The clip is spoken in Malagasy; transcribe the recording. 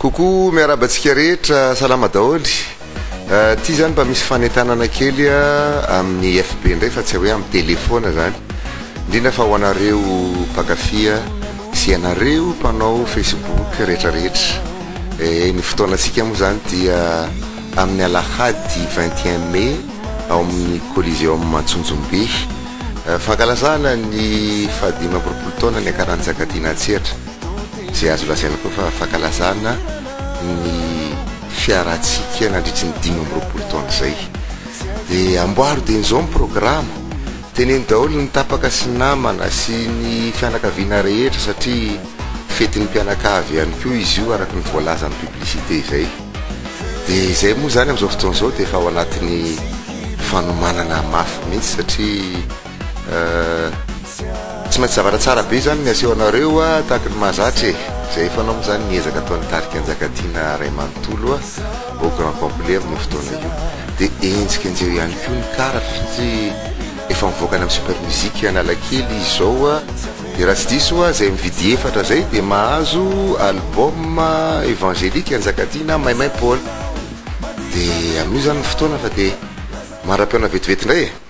Coucou miarabantsika rehetra salama daholy ty zany mba misy fanetanana kely amin'ny FB ndray fa tsy hoe amin'ny telefona zany indrindra fa ho anareo mpakafia sy anareo mpanao Facebook rehetrarehetra ny fotoanantsika moa zany dia amin'ny alahady 21 mai ao amin'ny Coliseum Antsombé fankalazana ny fahadimapolo taona ny akarantsakatiana Antsehatra zay azo lazaina koa fa fankalazana ny fiaratsika nandritry ny 5 taona zay dia amboaro dia nizao ny programa teneny daholo ny tapaka sy namana sy ny fianakaviana rehetra satria fetin'ny mpianakavy ihany koa izy io araka ny voalaza amin'ny publicité zay dia izay moa zany amin'izao fotoana izao dia efa ao anatin'ny fanomanana mafy mihitsy satria tsy maintsy zavatra tsara be zany ny aseho anareo tahaka ny mahazatra zay efa anao moa zany niezaka ataon'ny tarika anjakatiana ray manontolo au grand complet amin'ny fotoana io dia enjika anjeo ihany koa ny karatra satria efa mivoaka any amin'ny super musique Analakely izao dia raha tsy diso zay mividy efatra zay dia mahazo album évangélique anjakatiana Maimay Paul dia amin'io zany ny fotoana fa dia mara-peona vetivety indray